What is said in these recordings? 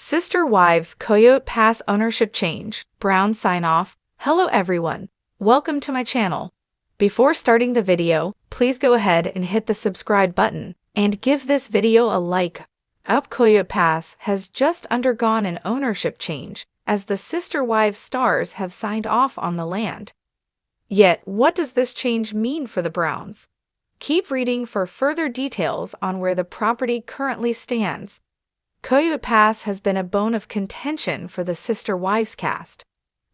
Sister Wives Coyote Pass Ownership Change, Brown Sign Off. Hello everyone, welcome to my channel. Before starting the video, please go ahead and hit the subscribe button and give this video a like. Coyote Pass has just undergone an ownership change as the Sister Wives stars have signed off on the land. Yet, what does this change mean for the Browns? Keep reading for further details on where the property currently stands. Coyote Pass has been a bone of contention for the Sister Wives cast.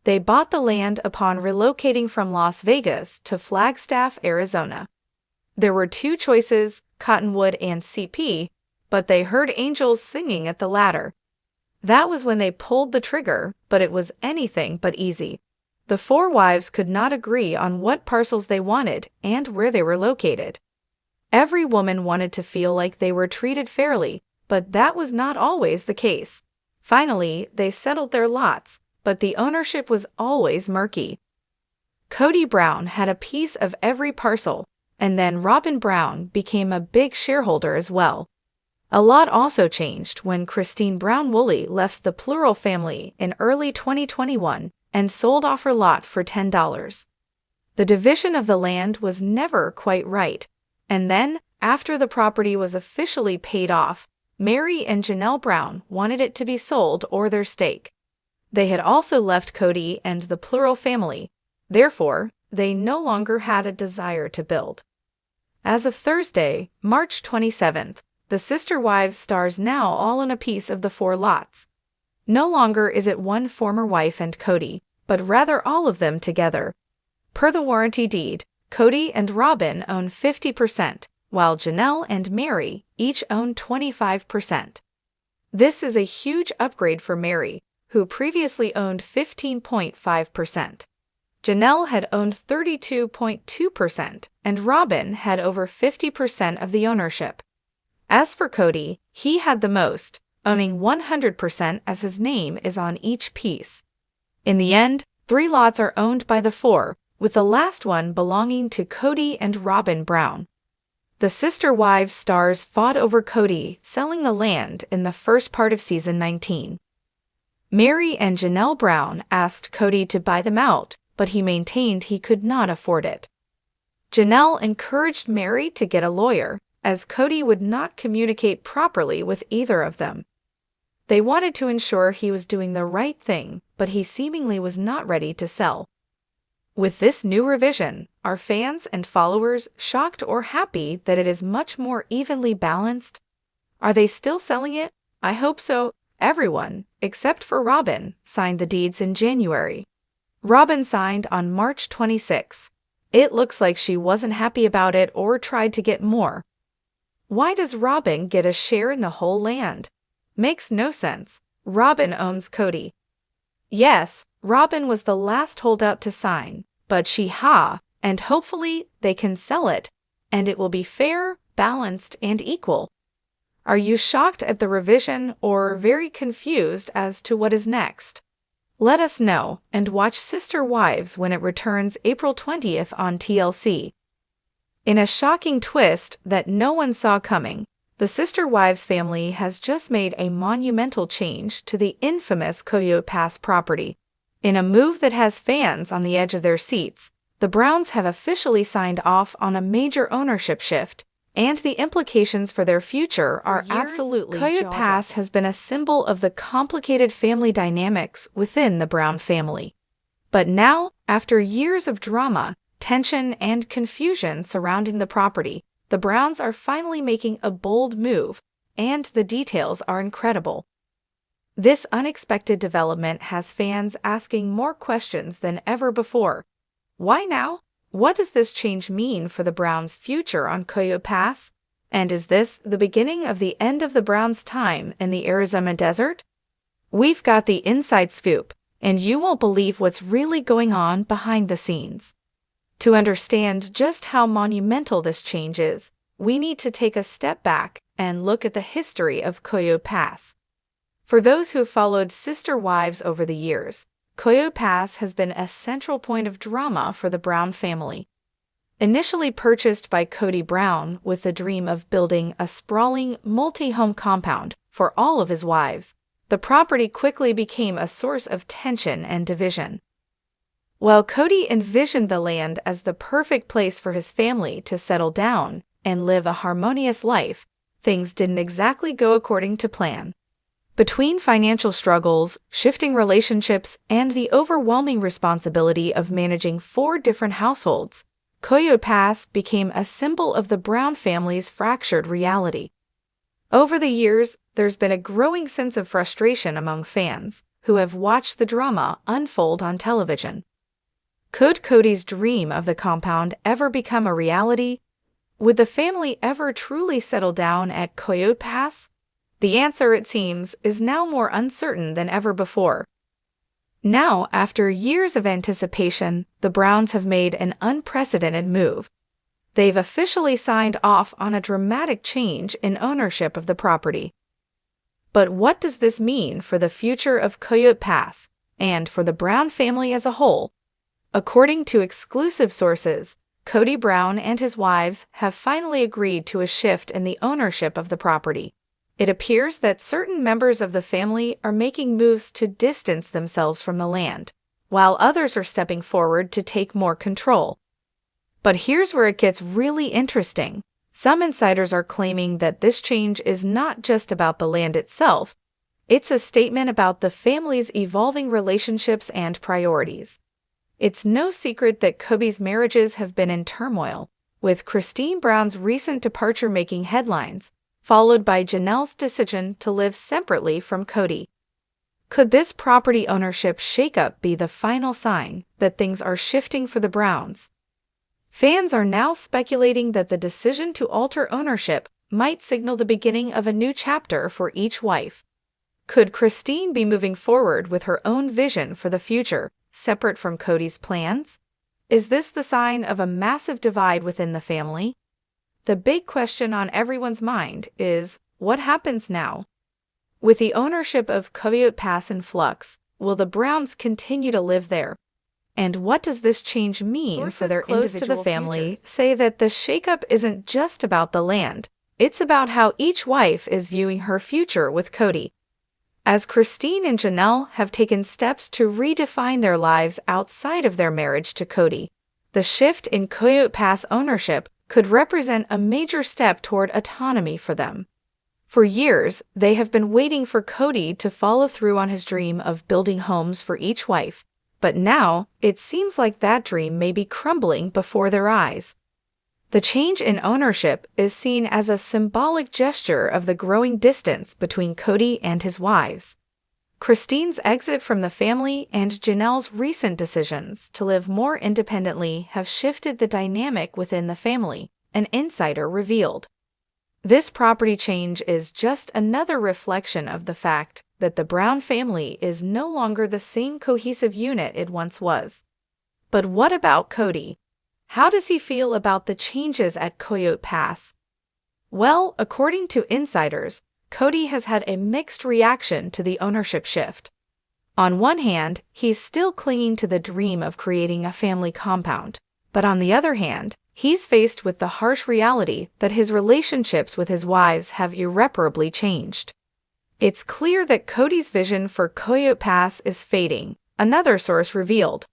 They bought the land upon relocating from Las Vegas to Flagstaff, Arizona. There were two choices, Cottonwood and CP, but they heard angels singing at the latter. That was when they pulled the trigger, but it was anything but easy. The four wives could not agree on what parcels they wanted and where they were located. Every woman wanted to feel like they were treated fairly, but that was not always the case. Finally, they settled their lots, but the ownership was always murky. Cody Brown had a piece of every parcel, and then Robin Brown became a big shareholder as well. A lot also changed when Christine Brown Woolley left the Plural family in early 2021 and sold off her lot for $10. The division of the land was never quite right, and then, after the property was officially paid off, Mary and Janelle Brown wanted it to be sold or their stake. They had also left Cody and the Plural family, therefore, they no longer had a desire to build. As of Thursday, March 27th, the Sister Wives stars now all in a piece of the four lots. No longer is it one former wife and Cody, but rather all of them together. Per the warranty deed, Cody and Robin own 50%, while Janelle and Mary each own 25%. This is a huge upgrade for Mary, who previously owned 15.5%. Janelle had owned 32.2%, and Robin had over 50% of the ownership. As for Cody, he had the most, owning 100% as his name is on each piece. In the end, 3 lots are owned by the 4, with the last one belonging to Cody and Robin Brown. The Sister Wives stars fought over Cody selling the land in the first part of season 19. Mary and Janelle Brown asked Cody to buy them out, but he maintained he could not afford it. Janelle encouraged Mary to get a lawyer, as Cody would not communicate properly with either of them. They wanted to ensure he was doing the right thing, but he seemingly was not ready to sell. With this new revision, are fans and followers shocked or happy that it is much more evenly balanced? Are they still selling it? I hope so. Everyone, except for Robin, signed the deeds in January. Robin signed on March 26. It looks like she wasn't happy about it or tried to get more. Why does Robin get a share in the whole land? Makes no sense. Robin owns Cody. Yes, Robin was the last holdout to sign, but and hopefully they can sell it, and it will be fair, balanced, and equal. Are you shocked at the revision or very confused as to what is next? Let us know, and watch Sister Wives when it returns April 20th on TLC. In a shocking twist that no one saw coming, the Sister Wives family has just made a monumental change to the infamous Coyote Pass property. In a move that has fans on the edge of their seats, the Browns have officially signed off on a major ownership shift, and the implications for their future are absolutely jaw-dropping. Coyote Pass has been a symbol of the complicated family dynamics within the Brown family. But now, after years of drama, tension, and confusion surrounding the property, the Browns are finally making a bold move, and the details are incredible. This unexpected development has fans asking more questions than ever before. Why now? What does this change mean for the Browns' future on Coyote Pass? And is this the beginning of the end of the Browns' time in the Arizona desert? We've got the inside scoop, and you won't believe what's really going on behind the scenes. To understand just how monumental this change is, we need to take a step back and look at the history of Coyote Pass. For those who have followed Sister Wives over the years, Coyote Pass has been a central point of drama for the Brown family. Initially purchased by Cody Brown with the dream of building a sprawling multi-home compound for all of his wives, the property quickly became a source of tension and division. While Cody envisioned the land as the perfect place for his family to settle down and live a harmonious life, things didn't exactly go according to plan. Between financial struggles, shifting relationships, and the overwhelming responsibility of managing 4 different households, Coyote Pass became a symbol of the Brown family's fractured reality. Over the years, there's been a growing sense of frustration among fans who have watched the drama unfold on television. Could Cody's dream of the compound ever become a reality? Would the family ever truly settle down at Coyote Pass? The answer, it seems, is now more uncertain than ever before. Now, after years of anticipation, the Browns have made an unprecedented move. They've officially signed off on a dramatic change in ownership of the property. But what does this mean for the future of Coyote Pass and for the Brown family as a whole? According to exclusive sources, Cody Brown and his wives have finally agreed to a shift in the ownership of the property. It appears that certain members of the family are making moves to distance themselves from the land, while others are stepping forward to take more control. But here's where it gets really interesting. Some insiders are claiming that this change is not just about the land itself, it's a statement about the family's evolving relationships and priorities. It's no secret that Cody's marriages have been in turmoil, with Christine Brown's recent departure making headlines, followed by Janelle's decision to live separately from Cody. Could this property ownership shakeup be the final sign that things are shifting for the Browns? Fans are now speculating that the decision to alter ownership might signal the beginning of a new chapter for each wife. Could Christine be moving forward with her own vision for the future, separate from Cody's plans? Is this the sign of a massive divide within the family? The big question on everyone's mind is, what happens now? With the ownership of Coyote Pass in flux, will the Browns continue to live there? And what does this change mean for their individual futures? Sources close to the family say that the shakeup isn't just about the land, it's about how each wife is viewing her future with Cody. As Christine and Janelle have taken steps to redefine their lives outside of their marriage to Cody, the shift in Coyote Pass ownership could represent a major step toward autonomy for them. For years, they have been waiting for Cody to follow through on his dream of building homes for each wife, but now it seems like that dream may be crumbling before their eyes. The change in ownership is seen as a symbolic gesture of the growing distance between Cody and his wives. Christine's exit from the family and Janelle's recent decisions to live more independently have shifted the dynamic within the family, an insider revealed. This property change is just another reflection of the fact that the Brown family is no longer the same cohesive unit it once was. But what about Cody? How does he feel about the changes at Coyote Pass? Well, according to insiders, Cody has had a mixed reaction to the ownership shift. On one hand, he's still clinging to the dream of creating a family compound, but on the other hand, he's faced with the harsh reality that his relationships with his wives have irreparably changed. It's clear that Cody's vision for Coyote Pass is fading, another source revealed.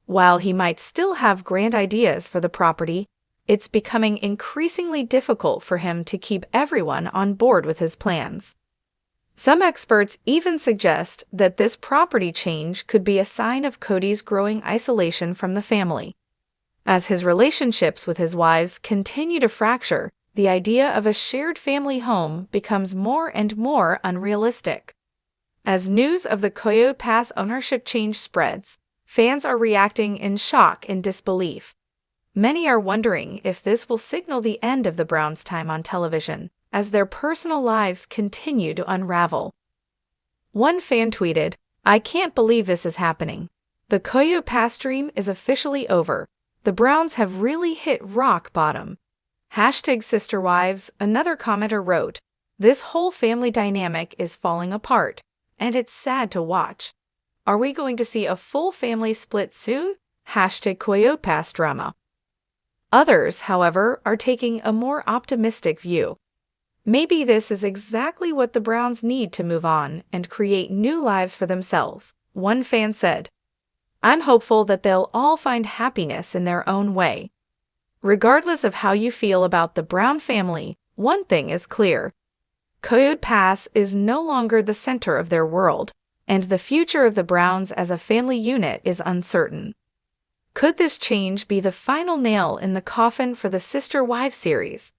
While he might still have grand ideas for the property, it's becoming increasingly difficult for him to keep everyone on board with his plans. Some experts even suggest that this property change could be a sign of Cody's growing isolation from the family. As his relationships with his wives continue to fracture, the idea of a shared family home becomes more and more unrealistic. As news of the Coyote Pass ownership change spreads, fans are reacting in shock and disbelief. Many are wondering if this will signal the end of the Browns' time on television, as their personal lives continue to unravel. One fan tweeted, "I can't believe this is happening. The Coyote Pass dream is officially over. The Browns have really hit rock bottom." #SisterWives, another commenter wrote, "This whole family dynamic is falling apart, and it's sad to watch. Are we going to see a full family split soon? #Coyote Pass drama." Others, however, are taking a more optimistic view. Maybe this is exactly what the Browns need to move on and create new lives for themselves, one fan said. I'm hopeful that they'll all find happiness in their own way. Regardless of how you feel about the Brown family, one thing is clear. Coyote Pass is no longer the center of their world, and the future of the Browns as a family unit is uncertain. Could this change be the final nail in the coffin for the Sister Wives series?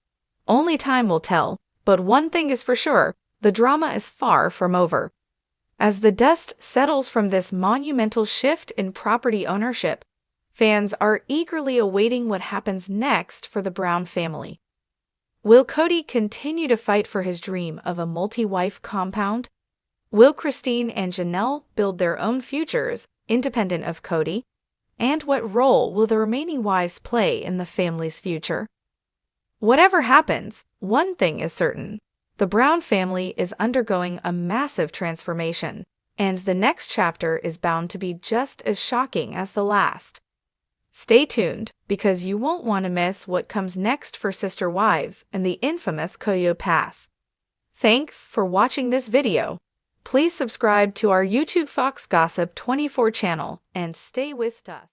Only time will tell, but one thing is for sure, the drama is far from over. As the dust settles from this monumental shift in property ownership, fans are eagerly awaiting what happens next for the Brown family. Will Cody continue to fight for his dream of a multi-wife compound? Will Christine and Janelle build their own futures, independent of Cody? And what role will the remaining wives play in the family's future? Whatever happens, one thing is certain. The Brown family is undergoing a massive transformation, and the next chapter is bound to be just as shocking as the last. Stay tuned, because you won't want to miss what comes next for Sister Wives and the infamous Coyote Pass. Thanks for watching this video. Please subscribe to our YouTube Fox Gossip 24 channel and stay with us.